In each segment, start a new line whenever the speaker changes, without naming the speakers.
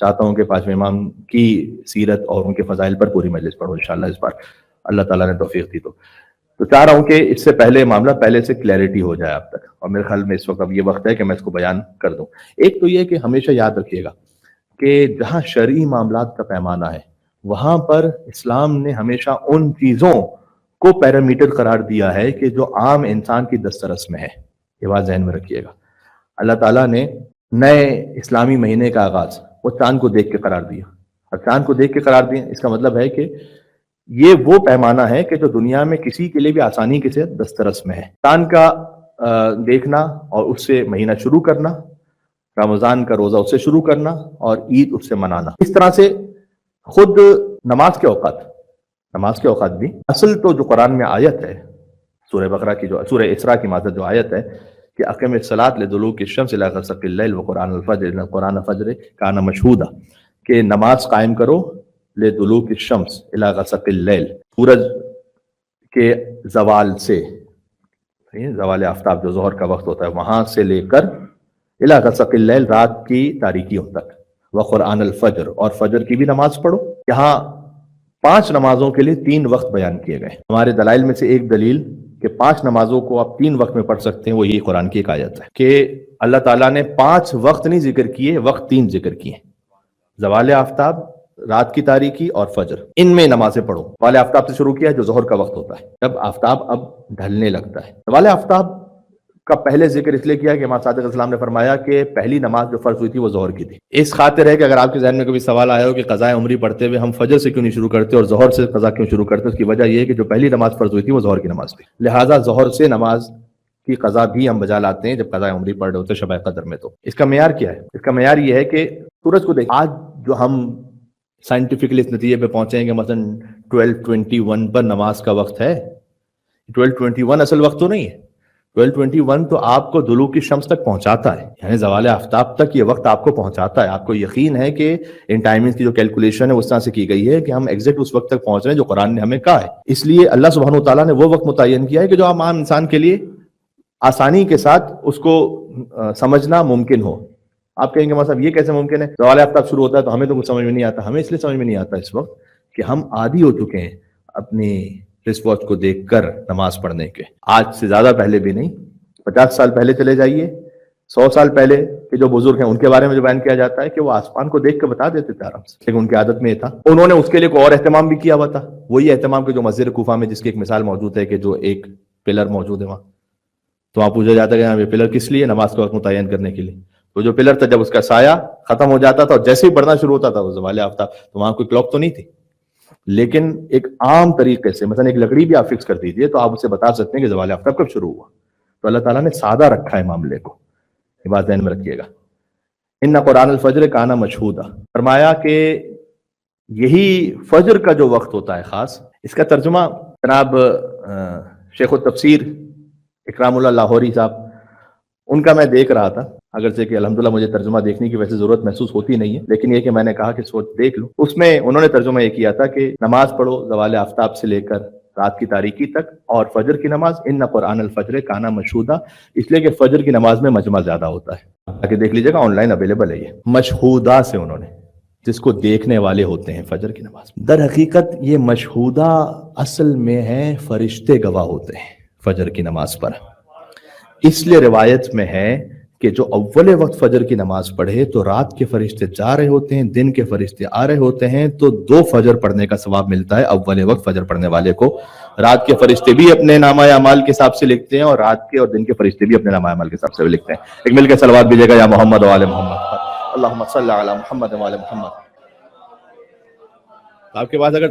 چاہتا ہوں کہ پانچویں امام کی سیرت اور ان کے فضائل پر پوری مجلس پڑھو انشاءاللہ اس بار، اللہ تعالیٰ نے توفیق دی تو چاہ رہا ہوں کہ اس سے پہلے معاملہ پہلے سے کلیئرٹی ہو جائے آپ تک، اور میرے خیال میں اس وقت اب یہ وقت ہے کہ میں اس کو بیان کر دوں۔ ایک تو یہ کہ ہمیشہ یاد رکھیے گا کہ جہاں شرعی معاملات کا پیمانہ ہے وہاں پر اسلام نے ہمیشہ ان چیزوں کو پیرامیٹر قرار دیا ہے کہ جو عام انسان کی دسترس میں ہے۔ یہ بات ذہن میں رکھیے گا۔ اللہ تعالیٰ نے نئے اسلامی مہینے کا آغاز وہ چاند کو دیکھ کے قرار دیا، اور چاند کو دیکھ کے قرار دیا اس کا مطلب ہے کہ یہ وہ پیمانہ ہے کہ جو دنیا میں کسی کے لیے بھی آسانی کے سے دسترس میں ہے۔ چاند کا دیکھنا اور اس سے مہینہ شروع کرنا، رمضان کا روزہ اس سے شروع کرنا اور عید اس سے منانا، اس طرح سے خود نماز کے اوقات بھی اصل تو جو قرآن میں آیت ہے سورہ بقرہ کی، جو سورہ اسراء کی معذرت جو آیت ہے کہ اقیم الصلاۃ لدلوک الشمس الی غسق اللیل وقرآن الفجر ان قرآن فجر کان مشہودا، کہ نماز قائم کرو لدلوک الشمس الی غسق اللیل، سورج کے زوال سے، زوال آفتاب جو ظہر کا وقت ہوتا ہے وہاں سے لے کر الی غسق اللیل رات کی تاریکیوں تک، وقرآن الفجر اور فجر کی بھی نماز پڑھو۔ یہاں 5 نمازوں کے لیے 3 وقت بیان کیے گئے۔ ہمارے دلائل میں سے ایک دلیل کہ 5 نمازوں کو آپ 3 وقت میں پڑھ سکتے ہیں وہ یہ قرآن کی ایک آیت ہے کہ اللہ تعالیٰ نے 5 وقت نہیں ذکر کیے، وقت 3 ذکر کیے، زوال آفتاب، رات کی تاریکی اور فجر، ان میں نمازیں پڑھو۔ زوال آفتاب سے شروع کیا جو ظہر کا وقت ہوتا ہے، جب آفتاب اب ڈھلنے لگتا ہے۔ زوال آفتاب کا پہلے ذکر اس لیے کیا کہ امام صادق اسلام نے فرمایا کہ پہلی نماز جو فرض ہوئی تھی وہ ظہر کی تھی۔ اس خاطر ہے کہ اگر آپ کے ذہن میں کبھی سوال آیا ہو کہ قضاء عمری پڑھتے ہوئے ہم فجر سے کیوں نہیں شروع کرتے اور ظہر سے قضا کیوں شروع کرتے، اس کی وجہ یہ ہے کہ جو پہلی نماز فرض ہوئی تھی وہ ظہر کی نماز تھی، لہٰذا ظہر سے نماز کی قضا بھی ہم بجا لاتے ہیں جب قضاء عمری پڑھ رہے ہوتے شب قدر میں۔ تو اس کا معیار کیا ہے؟ اس کا معیار یہ ہے کہ سورج کو دیکھ، آج جو ہم سائنٹیفکلی اس نتیجے پہ پہنچے ہیں کہ مثلا 12:21 پر نماز کا وقت ہے، 12:21 اصل وقت تو نہیں ہے، 12:21 تو آپ کو دلوک کی شمس تک پہنچاتا ہے، یعنی زوال آفتاب تک یہ وقت آپ کو پہنچاتا ہے۔ آپ کو یقین ہے کہ ان ٹائمنگز کی جو کیلکولیشن ہے اس طرح سے کی گئی ہے کہ ہم ایگزیکٹ اس وقت تک پہنچ رہے ہیں جو قرآن نے ہمیں کہا ہے۔ اس لیے اللہ سبحانہ و تعالیٰ نے وہ وقت متعین کیا ہے کہ جو عام انسان کے لیے آسانی کے ساتھ اس کو سمجھنا ممکن ہو۔ آپ کہیں گے مطلب یہ کیسے ممکن ہے؟ زوال آفتاب شروع ہوتا ہے تو ہمیں تو کچھ سمجھ میں نہیں آتا۔ ہمیں اس لیے سمجھ میں نہیں آتا اس وقت کہ ہم عادی ہو چکے ہیں اپنی رسٹ واچ کو دیکھ کر نماز پڑھنے کے۔ آج سے زیادہ پہلے بھی نہیں، 50 سال پہلے چلے جائیے، 100 سال پہلے کے جو بزرگ ہیں ان کے بارے میں جو بیان کیا جاتا ہے کہ وہ آسمان کو دیکھ کے بتا دیتے تھے آرام سے، لیکن ان کی عادت میں یہ تھا، انہوں نے اس کے لیے کوئی اور اہتمام بھی کیا ہوا تھا، وہی اہتمام کہ جو مسجد کوفہ میں جس کی ایک مثال موجود ہے کہ جو ایک پلر موجود ہے وہاں، تو وہاں پوچھا جاتا ہے کہ یہ پلر کس لیے؟ نماز کا وقت متعین کرنے کے لیے۔ تو جو پلر تھا جب اس کا سایہ ختم ہو جاتا تھا اور جیسے ہی پڑھنا شروع ہوتا تھا وہ زوال آفتاب، تو وہاں کوئی کلاک تو نہیں تھی، لیکن ایک عام طریقے سے مثلا ایک لکڑی بھی آپ فکس کر دیجیے تو آپ اسے بتا سکتے ہیں کہ زوال آفتاب کب شروع ہوا۔ تو اللہ تعالیٰ نے سادہ رکھا ہے معاملے کو، یہ بات ذہن میں رکھیے گا۔ ان قرآن الفجر کانا مشہودا، فرمایا کہ یہی فجر کا جو وقت ہوتا ہے خاص، اس کا ترجمہ جناب شیخ التفسیر اکرام اللہ لاہوری صاحب ان کا میں دیکھ رہا تھا، اگرچہ کہ الحمدللہ مجھے ترجمہ دیکھنے کی ویسے ضرورت محسوس ہوتی نہیں ہے، لیکن یہ کہ میں نے کہا کہ سوچ دیکھ لوں، اس میں انہوں نے ترجمہ یہ کیا تھا کہ نماز پڑھو زوال آفتاب سے لے کر رات کی تاریکی تک، اور فجر کی نماز ان قرآن الفجر کانا مشہودا، اس لیے کہ فجر کی نماز میں مجمع زیادہ ہوتا ہے، تاکہ دیکھ لیجیے گا آن لائن اویلیبل ہے یہ مشہودا سے، انہوں نے جس کو دیکھنے والے ہوتے ہیں فجر کی نماز۔ در حقیقت یہ مشہودا اصل میں ہے فرشتے گواہ ہوتے ہیں فجر کی نماز پر، اس لیے روایت میں ہے کہ جو اول وقت فجر کی نماز پڑھے تو رات کے فرشتے جا رہے ہوتے ہیں، دن کے فرشتے آ رہے ہوتے ہیں، تو 2 فجر پڑھنے کا ثواب ملتا ہے اول وقت فجر پڑھنے والے کو۔ رات کے فرشتے بھی اپنے نامہ اعمال کے حساب سے لکھتے ہیں اور رات کے اور دن کے فرشتے بھی اپنے نامہ اعمال کے حساب سے لکھتے ہیں۔ ایک مل کے صلوات بھیجیے گا یا محمد و آل محمد، اللہم صلی علی محمد و آل محمد۔ آپ کے پاس اگر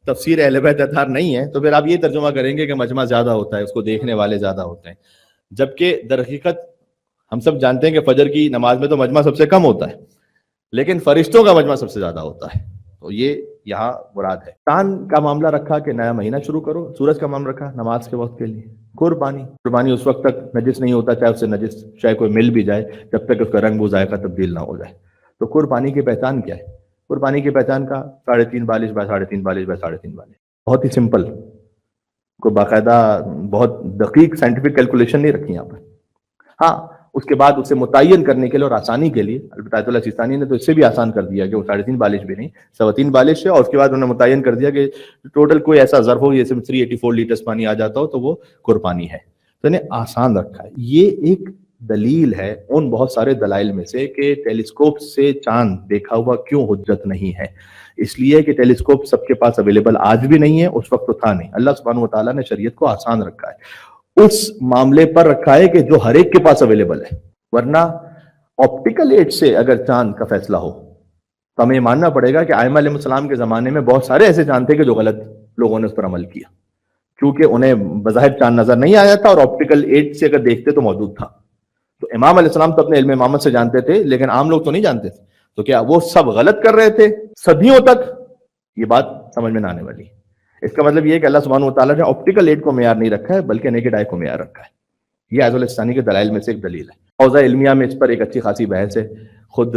تفسیر اہل بیت اطہار نہیں ہے تو پھر آپ یہ ترجمہ کریں گے کہ مجمع زیادہ ہوتا ہے، اس کو دیکھنے والے زیادہ ہوتے ہیں، جبکہ در حقیقت ہم سب جانتے ہیں کہ فجر کی نماز میں تو مجمع سب سے کم ہوتا ہے، لیکن فرشتوں کا مجمع سب سے زیادہ ہوتا ہے، تو یہ یہاں مراد ہے۔ چاند کا معاملہ رکھا کہ نیا مہینہ شروع کرو، سورج کا معاملہ رکھا نماز کے وقت کے لیے، قربانی اس وقت تک نجس نہیں ہوتا چاہے اس سے نجس چاہے کوئی مل بھی جائے، جب تک اس کا رنگ و ذائقہ تبدیل نہ ہو جائے۔ تو قربانی کی پہچان کیا ہے؟ قربانی کی پہچان کا 3.5 بالش بائی 3.5 بالش بائی 3.5 بالش، بہت ہی سمپل، کوئی باقاعدہ بہت دقیق سائنٹیفک کیلکولیشن نہیں رکھی یہاں پر۔ ہاں اس کے بعد اسے متعین کرنے کے لیے اور آسانی کے لیے، البتہ آیت اللہ سیستانی نے تو اس سے بھی آسان کر دیا کہ وہ 3.5 بالش بھی نہیں 3.25 بالش ہے، اور اس کے بعد انہوں نے متعین کر دیا کہ ٹوٹل کوئی ایسا ظرف ہو جیسے 384 لیٹرز پانی آ جاتا ہو تو وہ قربانی ہے. تو انہیں آسان رکھا ہے. یہ ایک دلیل ہے ان بہت سارے دلائل میں سے کہ ٹیلیسکوپ سے چاند دیکھا ہوا کیوں حجت نہیں ہے. اس لیے کہ ٹیلیسکوپ سب کے پاس اویلیبل آج بھی نہیں ہے، اس وقت تو تھا نہیں. اللہ سبحانہ و تعالیٰ نے شریعت کو آسان رکھا ہے، اس معاملے پر رکھا ہے کہ جو ہر ایک کے پاس اویلیبل ہے. ورنہ آپٹیکل ایڈ سے اگر چاند کا فیصلہ ہو تو ہمیں یہ ماننا پڑے گا کہ ائمہ علیہ السلام کے زمانے میں بہت سارے ایسے چاند تھے کہ جو غلط لوگوں نے اس پر عمل کیا، کیونکہ انہیں بظاہر چاند نظر نہیں آیا تھا اور آپٹیکل ایڈ سے اگر دیکھتے تو موجود تھا. تو امام علیہ السلام تو اپنے علم امامت سے جانتے تھے، لیکن عام لوگ تو نہیں جانتے تھے. تو کیا وہ سب غلط کر رہے تھے صدیوں تک؟ یہ بات سمجھ میں نہ آنے والی. اس کا مطلب یہ ہے کہ اللہ سبحانہ و تعالیٰ نے آپٹیکل ایڈ کو معیار نہیں رکھا ہے بلکہ نیکڈ آئی کو معیار رکھا ہے. یہ آیت اللہ سیستانی کے دلائل میں سے ایک دلیل ہے. حوزہ علمیہ میں اس پر ایک اچھی خاصی بحث ہے. خود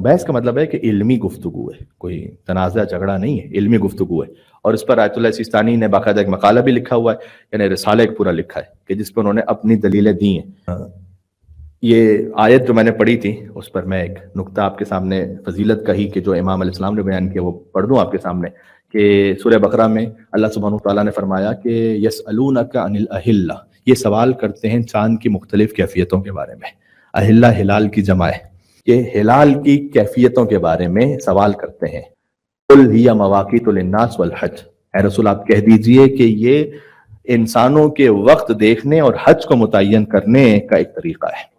بحث کا مطلب ہے کہ علمی گفتگو ہے، کوئی تنازع جھگڑا نہیں ہے، علمی گفتگو ہے. اور اس پر آیت اللہ سیستانی نے باقاعدہ ایک مقالہ بھی لکھا ہوا ہے، یعنی رسالہ ایک پورا لکھا ہے کہ جس پر انہوں نے اپنی دلیلیں دی ہیں. یہ آیت جو میں نے پڑھی تھی اس پر میں ایک نقطہ آپ کے سامنے فضیلت کا ہی کہ جو امام علیہ السلام نے بیان کیا وہ پڑھ دوں آپ کے سامنے. کہ سورہ بقرہ میں اللہ سبحانہ تعالیٰ نے فرمایا کہ یسألونک عن الاہلہ، یہ سوال کرتے ہیں چاند کی مختلف کیفیتوں کے بارے میں. اہلہ ہلال کی جمع ہے. یہ ہلال کی کیفیتوں کے بارے میں سوال کرتے ہیں. قل ہی مواقیت للناس والحج، اے رسول آپ کہہ دیجئے کہ یہ انسانوں کے وقت دیکھنے اور حج کو متعین کرنے کا ایک طریقہ ہے.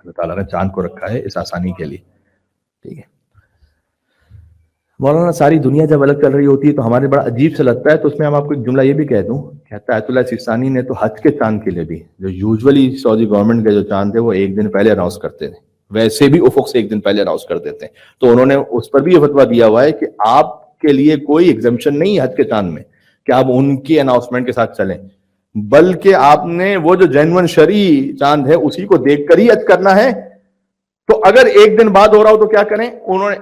اللہ تعالیٰ نے چاند کو رکھا ہے اس آسانی کے لیے. ٹھیک ہے مولانا، ساری دنیا جب الگ چل رہی ہوتی ہے تو ہمارے بڑا عجیب سے لگتا ہے. تو اس میں ہم آپ کو ایک جملہ یہ بھی کہہ دوں، کہتا ہے آیت اللہ سیستانی نے تو حج کے چاند کے لیے بھی جو یوزولی سعودی گورنمنٹ کے جو چاند ہے وہ ایک دن پہلے اناؤنس کرتے تھے، ویسے بھی افق سے ایک دن پہلے اناؤنس کر دیتے ہیں. تو انہوں نے اس پر بھی یہ فتویٰ دیا ہوا ہے کہ آپ کے لیے کوئی ایگزمپشن نہیں ہے حج کے چاند میں کہ آپ ان کی اناؤنسمنٹ کے ساتھ چلیں، بلکہ آپ نے وہ جو جینون شرعی چاند ہے اسی کو دیکھ کر ہی حج کرنا ہے. تو اگر ایک دن بعد ہو رہا ہو تو کیا کریں؟ انہوں نے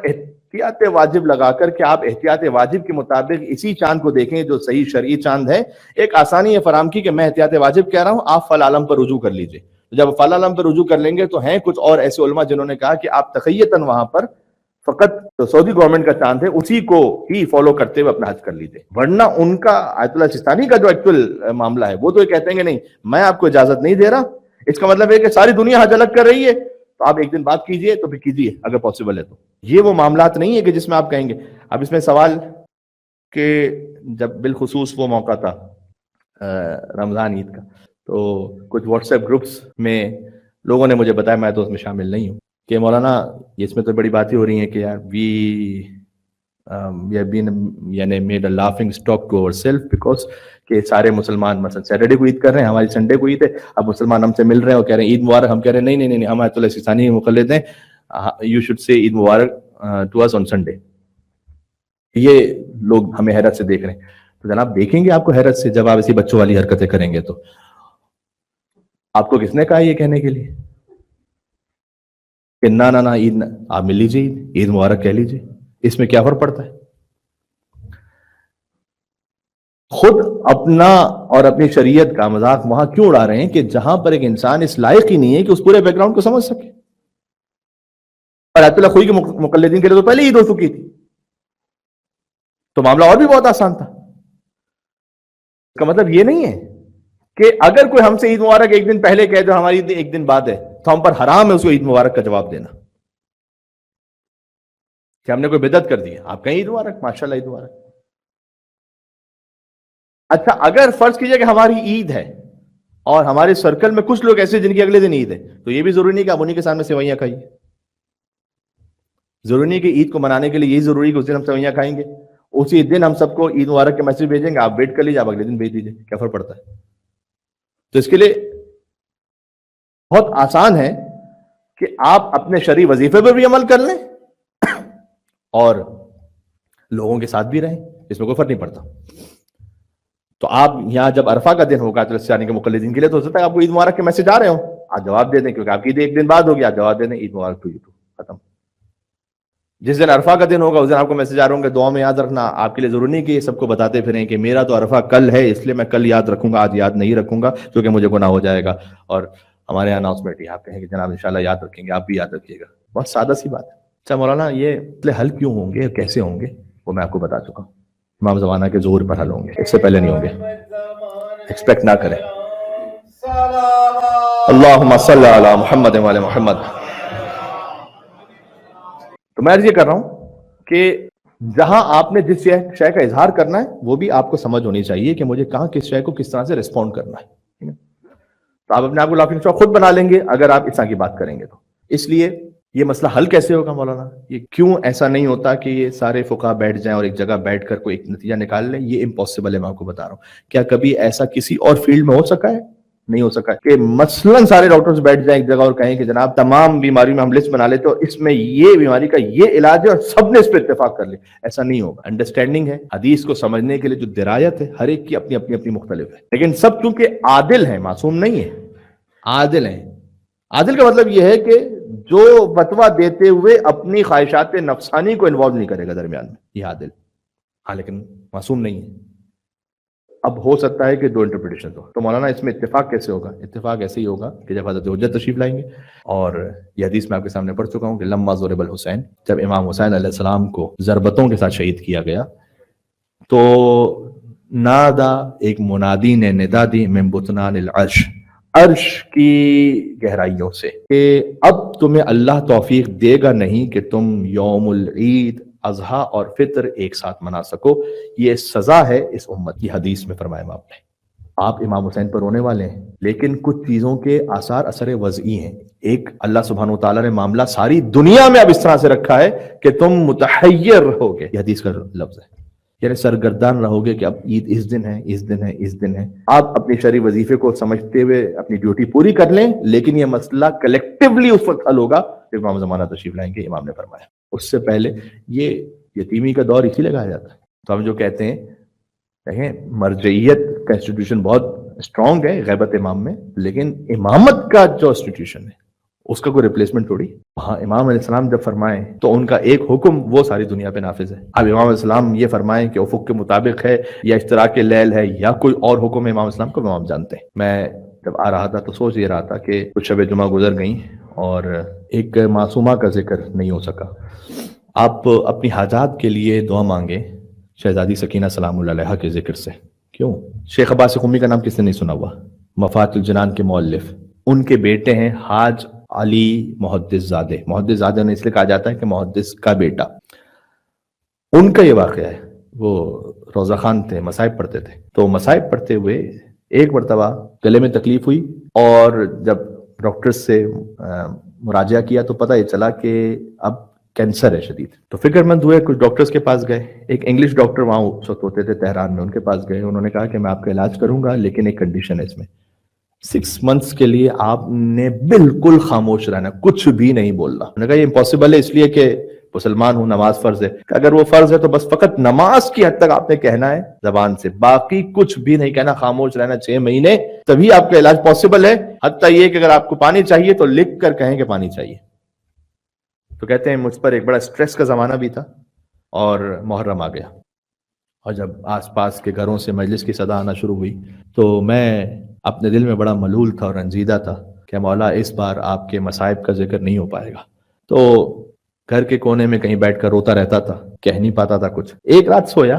احتیاط واجب لگا کر کہ آپ احتیاط واجب کے مطابق اسی چاند کو دیکھیں جو صحیح شرعی چاند ہے. ایک آسانی یہ فراہم کی کہ میں احتیاط واجب کہہ رہا ہوں، آپ فل عالم پر رجوع کر لیجئے. جب فل عالم پر رجوع کر لیں گے تو ہیں کچھ اور ایسے علماء جنہوں نے کہا کہ آپ تخیتاً وہاں پر فقط سعودی گورنمنٹ کا چاند ہے اسی کو ہی فالو کرتے ہوئے اپنا حج کر لیجئے. ورنہ ان کا آیت اللہ سیستانی کا جو ایکچوئل معاملہ ہے وہ تو یہ کہتے ہیں کہ نہیں میں آپ کو اجازت نہیں دے رہا. اس کا مطلب ہے کہ ساری دنیا حج الگ کر رہی ہے تو آپ ایک دن بعد کیجئے تو پھر کیجئے اگر پاسبل ہے تو. یہ وہ معاملات نہیں ہے کہ جس میں آپ کہیں گے. اب اس میں سوال کہ جب بالخصوص وہ موقع تھا رمضان عید کا تو کچھ واٹس ایپ گروپس میں لوگوں نے مجھے بتایا، میں تو اس میں شامل نہیں ہوں، کہ مولانا اس میں تو بڑی باتیں ہو رہی ہیں کہ یار we have been یعنی made a laughing stock to ourselves because کہ سارے مسلمان مثلا سیٹرڈے کو عید کر رہے ہیں، ہماری سنڈے کو عید ہے. اب مسلمان ہم سے مل رہے ہیں اور کہہ رہے ہیں عید مبارک، ہم کہہ رہے ہیں نہیں نہیں نہیں ہم آیت اللہ سیستانی مقلد ہیں، you should say Eid Mubarak to us on Sunday. یہ لوگ ہمیں حیرت سے دیکھ رہے ہیں. تو جناب دیکھیں گے آپ کو حیرت سے جب آپ ایسی بچوں والی حرکتیں کریں گے. تو آپ کو کس نے کہا یہ کہنے کے لیے کہ نہ نہ عید آپ مل لیجیے، عید مبارک کہہ لیجیے، اس میں کیا فرق پڑتا ہے؟ خود اپنا اور اپنی شریعت کا مذاق وہاں کیوں اڑا رہے ہیں کہ جہاں پر ایک انسان اس لائق ہی نہیں ہے کہ اس پورے بیک گراؤنڈ کو سمجھ سکے. اور آیت اللہ خوئی کے مقلدین کے لیے تو پہلے عید ہو چکی تھی تو معاملہ اور بھی بہت آسان تھا. اس کا مطلب یہ نہیں ہے کہ اگر کوئی ہم سے عید مبارک ایک دن پہلے کہہ دو ہماری عید ایک دن بعد ہے تو ہم پر حرام ہے اس کو عید مبارک کا جواب دینا کہ ہم نے کوئی بدعت کر دی. آپ کہیں عید مبارک، ماشاءاللہ عید مبارک. اچھا اگر فرض کیجئے کہ ہماری عید ہے اور ہمارے سرکل میں کچھ لوگ ایسے جن کی اگلے دن عید ہے تو یہ بھی ضروری نہیں کہ آپ انہیں کے سامنے سیوئیاں کھائیے. ضروری نہیں کہ عید کو منانے کے لیے یہی ضروری کہ اس دن ہم سیوئیاں کھائیں گے، اسی دن ہم سب کو عید مبارک کے میسج بھیجیں گے، آپ ویٹ کر لیجیے، آپ اگلے دن بھیج دیجیے، کیا فرق پڑتا ہے؟ تو اس کے لیے بہت آسان ہے کہ آپ اپنے شرعی وظیفے پر بھی عمل کر لیں اور لوگوں کے ساتھ بھی رہیں، اس میں کوئی فرق نہیں پڑتا. تو آپ یہاں جب عرفہ کا دن ہوگا تو کے مقلدین کے لیے تو ہو سکتا ہے آپ کو عید مبارک کے میسج آ رہے ہوں، آپ جواب دے دیں کیونکہ آپ کی عید ایک دن بعد ہوگی، آپ جواب دے دیں عید مبارک ٹو یو ٹو، ختم. جس دن عرفہ کا دن ہوگا اس دن آپ کو میسج آ رہے ہوں گے، دعا میں یاد رکھنا. آپ کے لیے ضروری نہیں کہ یہ سب کو بتاتے پھریں کہ میرا تو عرفہ کل ہے اس لیے میں کل یاد رکھوں گا، آج یاد نہیں رکھوں گا کیونکہ مجھے گناہ ہو جائے گا. اور ہمارے یہاں اناؤنسمنٹ ہے، آپ کہیں کہ جناب انشاءاللہ یاد رکھیں گے، آپ بھی یاد رکھیے گا، بہت سادہ سی بات ہے۔ اچھا مولانا یہ مسئلے حل کیوں ہوں گے، کیسے ہوں گے، وہ میں آپ کو بتا چکا ہوں، امام زمانہ کے ظہور پر حل ہوں گے، اس سے پہلے نہیں ہوں گے، ایکسپیکٹ نہ کریں۔ اللہم صلی علی محمد وعلی محمد۔ تو میں عرض یہ کر رہا ہوں کہ جہاں آپ نے جس شے کا اظہار کرنا ہے وہ بھی آپ کو سمجھ ہونی چاہیے کہ مجھے کہاں کس شے کو کس طرح سے ریسپونڈ کرنا ہے، تو آپ اپنے آپ کو لافنگ اسٹاک خود بنا لیں گے اگر آپ اس طرح کی بات کریں گے تو۔ اس لیے یہ مسئلہ حل کیسے ہوگا مولانا، یہ کیوں ایسا نہیں ہوتا کہ یہ سارے فقہا بیٹھ جائیں اور ایک جگہ بیٹھ کر کوئی ایک نتیجہ نکال لیں، یہ امپاسبل ہے، میں آپ کو بتا رہا ہوں۔ کیا کبھی ایسا کسی اور فیلڈ میں ہو سکا ہے؟ نہیں ہو سکا کہ مثلاً سارے ڈاکٹرز بیٹھ جائیں ایک جگہ اور کہیں کہ جناب تمام بیماریوں میں ہم لسٹ بنا لیتے اور اس میں یہ بیماری کا یہ علاج ہے اور سب نے اس پہ اتفاق کر لیا، ایسا نہیں ہوگا۔ انڈرسٹینڈنگ ہے، حدیث کو سمجھنے کے لیے جو درایت ہے ہر ایک کی اپنی اپنی اپنی مختلف ہے، لیکن سب چونکہ عادل ہیں، معصوم نہیں ہے، عادل ہیں۔ عادل کا مطلب یہ ہے کہ جو فتویٰ دیتے ہوئے اپنی خواہشات نفسانی کو انوالو نہیں کرے گا درمیان میں، یہ عادل، ہاں لیکن معصوم نہیں ہے۔ اب ہو سکتا ہے کہ دو انٹرپریٹیشن ہو، تو مولانا اس میں اتفاق کیسے ہوگا؟ اتفاق ایسے ہی ہوگا کہ جب حضرت حجت تشریف لائیں گے، اور یہ حدیث میں آپ کے سامنے پڑھ چکا ہوں کہ لما ضرب الحسین، جب امام حسین علیہ السلام کو ضربتوں کے ساتھ شہید کیا گیا تو نادا، ایک منادی نے ندا دی، من بطنان العرش، عرش کی گہرائیوں سے، کہ اب تمہیں اللہ توفیق دے گا نہیں کہ تم یوم العید، اضحیٰ اور فطر ایک ساتھ منا سکو، یہ سزا ہے اس امت کی۔ حدیث میں فرمایا آپ نے، آپ امام حسین پر رونے والے ہیں، لیکن کچھ چیزوں کے آثار اثر وضعی ہیں۔ ایک، اللہ سبحانہ وتعالیٰ نے معاملہ ساری دنیا میں اب اس طرح سے رکھا ہے کہ تم متحیر رہو گے، یہ حدیث کا لفظ ہے، یعنی سرگردان رہو گے کہ اب عید اس دن ہے، اس دن ہے، اس دن ہے۔ آپ اپنی شرعی وظیفے کو سمجھتے ہوئے اپنی ڈیوٹی پوری کر لیں، لیکن یہ مسئلہ کلیکٹیولی اس وقت حل ہوگا جب امام زمانہ تشریف لائیں گے، امام نے فرمایا۔ اس سے پہلے یہ یتیمی کا دور اسی لگایا جاتا ہے۔ تو ہم جو کہتے ہیں، دیکھیں مرجعیت کا انسٹیٹیوشن بہت اسٹرانگ ہے غیبت امام میں، لیکن امامت کا جو انسٹیٹیوشن ہے اس کا کوئی ریپلیسمنٹ تھوڑی۔ ہاں امام علیہ السلام جب فرمائیں تو ان کا ایک حکم وہ ساری دنیا پہ نافذ ہے۔ اب امام علیہ السلام یہ فرمائیں کہ افق کے مطابق ہے یا اشتراک لیل ہے یا کوئی اور حکم ہے، امام علیہ السلام کو امام جانتے ہیں۔ میں جب آ رہا تھا تو سوچ یہ رہا تھا کہ کچھ شب جمعہ گزر گئیں اور ایک معصومہ کا ذکر نہیں ہو سکا۔ آپ اپنی حاجات کے لیے دعا مانگیں شہزادی سکینہ سلام اللہ علیہا کے ذکر سے۔ کیوں؟ شیخ عباس قمی کا نام کس نے نہیں سنا ہوا؟ مفات الجنان کے مؤلف، ان کے بیٹے ہیں حاج علی محدث زادے۔ محدث زادے نے اس لیے کہا جاتا ہے کہ محدث کا بیٹا، ان کا یہ واقعہ ہے۔ وہ روزہ خان تھے، مصائب پڑھتے تھے، تو مصائب پڑھتے ہوئے ایک مرتبہ گلے میں تکلیف ہوئی، اور جب ڈاکٹر سے مراجعہ کیا تو پتہ یہ چلا کہ اب کینسر ہے شدید۔ تو فکر مند ہوئے، کچھ ڈاکٹرز کے پاس گئے، ایک انگلش ڈاکٹر وہاں اس وقت ہوتے تھے تہران میں، ان کے پاس گئے، انہوں نے کہا کہ میں آپ کا علاج کروں گا لیکن ایک کنڈیشن ہے اس میں، 6 months کے لیے آپ نے بالکل خاموش رہنا، کچھ بھی نہیں بولنا۔ انہوں نے کہا یہ امپاسبل ہے، اس لیے کہ مسلمان ہوں، نماز فرض ہے۔ اگر وہ فرض ہے تو بس فقط نماز کی حد تک آپ نے کہنا ہے زبان سے، باقی کچھ بھی نہیں کہنا، خاموش رہنا 6 مہینے، تبھی آپ کا علاج پاسبل ہے۔ حتیٰ یہ کہ اگر آپ کو پانی چاہیے تو لکھ کر کہیں کہ پانی چاہیے۔ تو کہتے ہیں مجھ پر ایک بڑا سٹریس کا زمانہ بھی تھا اور محرم آ گیا، اور جب آس پاس کے گھروں سے مجلس کی صدا آنا شروع ہوئی تو میں اپنے دل میں بڑا ملول تھا اور رنجیدہ تھا کہ مولا اس بار آپ کے مصائب کا ذکر نہیں ہو پائے گا۔ تو گھر کے کونے میں کہیں بیٹھ کر روتا رہتا تھا، کہہ نہیں پاتا تھا کچھ۔ ایک رات سویا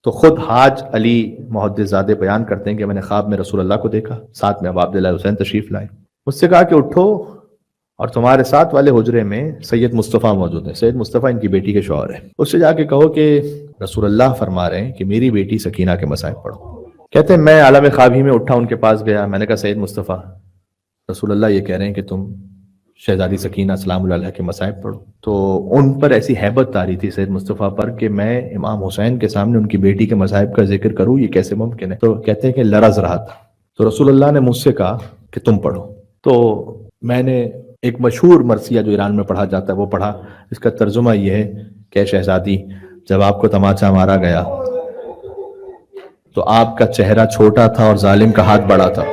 تو خود حاج علی محدث زادے بیان کرتے ہیں کہ میں نے خواب میں رسول اللہ کو دیکھا، ساتھ میں اب عبداللہ حسین تشریف لائے، مجھ سے کہا کہ اٹھو اور تمہارے ساتھ والے حجرے میں سید مصطفیٰ موجود ہیں، سید مصطفیٰ ان کی بیٹی کے شوہر ہیں، اس سے جا کے کہو کہ رسول اللہ فرما رہے ہیں کہ میری بیٹی سکینہ کے مصائب پڑھو۔ کہتے ہیں میں عالم خواب ہی میں اٹھا، ان کے پاس گیا، میں نے کہا سید مصطفیٰ، رسول اللہ یہ کہہ رہے ہیں کہ تم شہزادی سکینہ سلام اللہ علیہ کے مصائب پڑھو۔ تو ان پر ایسی ہیبت طاری تھی سید مصطفیٰ پر کہ میں امام حسین کے سامنے ان کی بیٹی کے مصائب کا ذکر کروں، یہ کیسے ممکن ہے؟ تو کہتے ہیں کہ لرز رہا تھا، تو رسول اللہ نے مجھ سے کہا کہ تم پڑھو۔ تو میں نے ایک مشہور مرثیہ جو ایران میں پڑھا جاتا ہے وہ پڑھا، اس کا ترجمہ یہ ہے کہ شہزادی جب آپ کو تماچا مارا گیا تو آپ کا چہرہ چھوٹا تھا اور ظالم کا ہاتھ بڑا تھا۔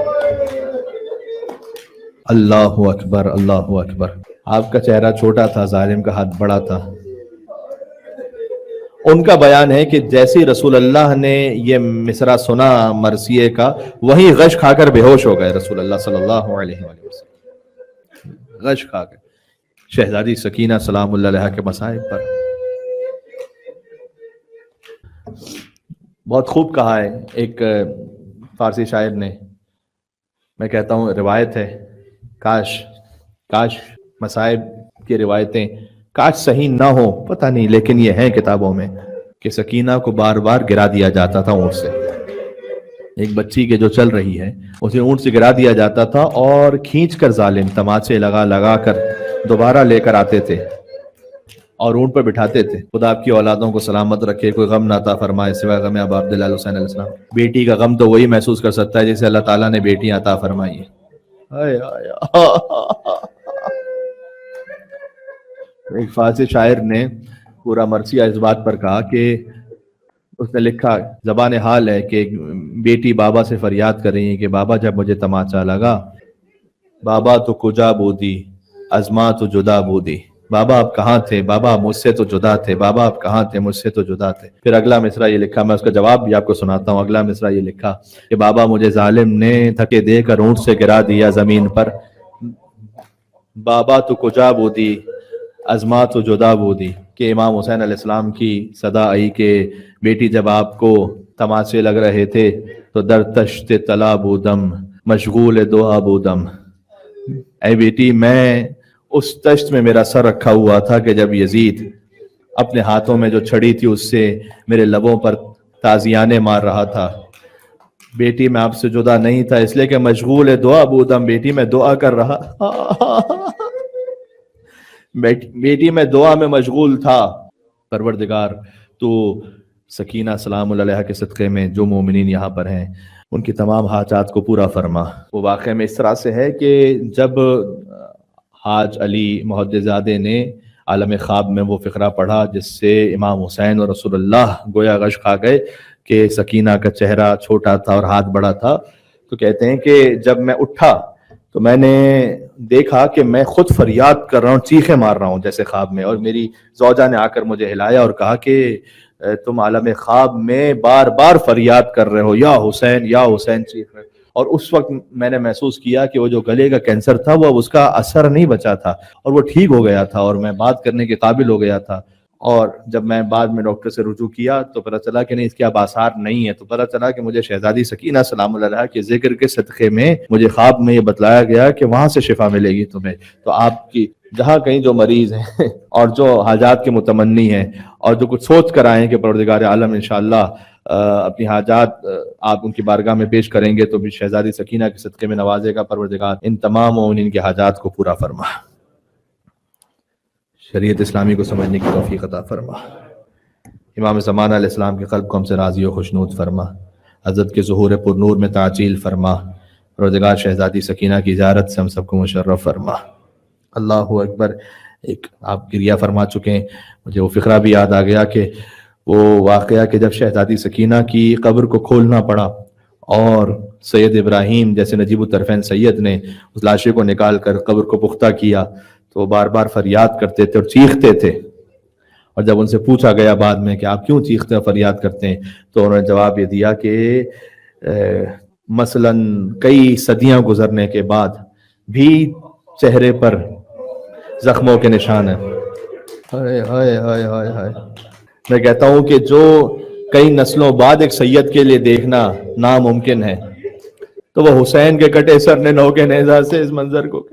اللہ اکبر، اللہ اکبر، آپ کا چہرہ چھوٹا تھا، ظالم کا ہاتھ بڑا تھا۔ ان کا بیان ہے کہ جیسے رسول اللہ نے یہ مصرع سنا مرثیے کا، وہی غش کھا کر بے ہوش ہو گئے رسول اللہ صلی اللہ علیہ وسلم۔ غش کھا گئے شہزادی سکینہ سلام اللہ علیہا کے مصائب پر۔ بہت خوب کہا ہے ایک فارسی شاعر نے، میں کہتا ہوں روایت ہے، کاش مصائب کی روایتیں کاش صحیح نہ ہو، پتہ نہیں، لیکن یہ ہیں کتابوں میں کہ سکینہ کو بار بار گرا دیا جاتا تھا اونٹ سے، ایک بچی کے جو چل رہی ہے اسے اونٹ سے گرا دیا جاتا تھا اور کھینچ کر ظالم تماچے لگا کر دوبارہ لے کر آتے تھے اور اونٹ پر بٹھاتے تھے۔ خدا آپ کی اولادوں کو سلامت رکھے، کوئی غم نہ عطا فرمائے سوائے غم ابا عبداللہ حسین علیہ السلام۔ بیٹی کا غم تو وہی محسوس کر سکتا ہے جسے اللہ تعالیٰ نے بیٹیاں عطا فرمائی ہیں۔ ایک فارسی شاعر نے پورا مرثیہ اس بات پر کہا کہ اس نے لکھا، زبان حال ہے کہ بیٹی بابا سے فریاد کر رہی ہے کہ بابا جب مجھے تماچا لگا، بابا تو کجا بودی ازما تو جدا بودی، بابا آپ کہاں تھے، بابا مجھ سے تو جدا تھے، بابا آپ کہاں تھے، مجھ سے تو جدا تھے۔ پھر اگلا مصرع یہ لکھا، میں اس کا جواب بھی آپ کو سناتا ہوں۔ اگلا مصرع یہ لکھا کہ بابا مجھے ظالم نے دھکے دے کر اونٹ سے گرا دیا زمین پر، بابا تو کجا بودی ازما تو جدا بودی، کہ امام حسین علیہ السلام کی صدا آئی کہ بیٹی جب آپ کو تماچے لگ رہے تھے تو در تشت طلا بودم مشغول دعا بودم، اے بیٹی میں اس تشت میں میرا سر رکھا ہوا تھا کہ جب یزید اپنے ہاتھوں میں جو چھڑی تھی اس سے میرے لبوں پر تازیانے مار رہا تھا، بیٹی میں آپ سے جدا نہیں تھا اس لیے کہ مشغول دعا بودم، بیٹی میں دعا کر رہا بیٹی میں دعا میں مشغول تھا۔ پروردگار تو سکینہ سلام اللہ علیہ کے صدقے میں جو مومنین یہاں پر ہیں ان کی تمام حاجات کو پورا فرما۔ وہ واقعہ میں اس طرح سے ہے کہ جب حاج علی محدث زادے نے عالم خواب میں وہ فقرہ پڑھا جس سے امام حسین اور رسول اللہ گویا غش کھا گئے کہ سکینہ کا چہرہ چھوٹا تھا اور ہاتھ بڑا تھا، تو کہتے ہیں کہ جب میں اٹھا تو میں نے دیکھا کہ میں خود فریاد کر رہا ہوں، چیخیں مار رہا ہوں جیسے خواب میں، اور میری زوجہ نے آ کر مجھے ہلایا اور کہا کہ تم عالم خواب میں بار بار فریاد کر رہے ہو، یا حسین چیخ رہے، اور اس وقت میں نے محسوس کیا کہ وہ جو گلے کا کینسر تھا وہ اس کا اثر نہیں بچا تھا اور وہ ٹھیک ہو گیا تھا اور میں بات کرنے کے قابل ہو گیا تھا۔ اور جب میں بعد میں ڈاکٹر سے رجوع کیا تو پتہ چلا کہ نہیں، اس کے اب آثار نہیں ہے، تو پتہ چلا کہ مجھے شہزادی سکینہ سلام اللہ علیہا کے ذکر کے صدقے میں مجھے خواب میں یہ بتلایا گیا کہ وہاں سے شفا ملے گی تمہیں۔ تو آپ کی جہاں کہیں جو مریض ہیں اور جو حاجات کے متمنی ہیں اور جو کچھ سوچ کر آئے ہیں کہ پروردگار عالم انشاءاللہ اپنی حاجات آپ ان کی بارگاہ میں پیش کریں گے تو بھی شہزادی سکینہ کے صدقے میں نوازے گا پروردگار، ان تمام مومنین کے حاجات کو پورا فرما، شریعت اسلامی کو سمجھنے کی توفیق عطا فرما، امام زمانہ علیہ السلام کے قلب کو ہم سے راضی و خوشنود فرما، حضرت کے ظہور پر نور میں تعجیل فرما، پروردگار شہزادی سکینہ کی زیارت سے ہم سب کو مشرف فرما۔ اللہ اکبر۔ ایک آپ گریہ فرما چکے ہیں، مجھے وہ فقرہ بھی یاد آ گیا کہ وہ واقعہ کہ جب شہزادی سکینہ کی قبر کو کھولنا پڑا اور سید ابراہیم جیسے نجیب الطرفین سید نے اس لاشے کو نکال کر قبر کو پختہ کیا تو وہ بار بار فریاد کرتے تھے اور چیختے تھے، اور جب ان سے پوچھا گیا بعد میں کہ آپ کیوں چیختے ہیں فریاد کرتے ہیں تو انہوں نے جواب یہ دیا کہ مثلا کئی صدیاں گزرنے کے بعد بھی چہرے پر زخموں کے نشان ہیں۔ میں کہتا ہوں کہ جو کئی نسلوں بعد ایک سید کے لیے دیکھنا ناممکن ہے تو وہ حسین کے کٹے سر نے نو کے نیزہ سے اس منظر کو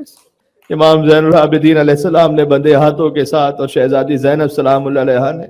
امام زین العابدین علیہ السلام نے بندے ہاتھوں کے ساتھ اور شہزادی زینب سلام اللہ علیہا نے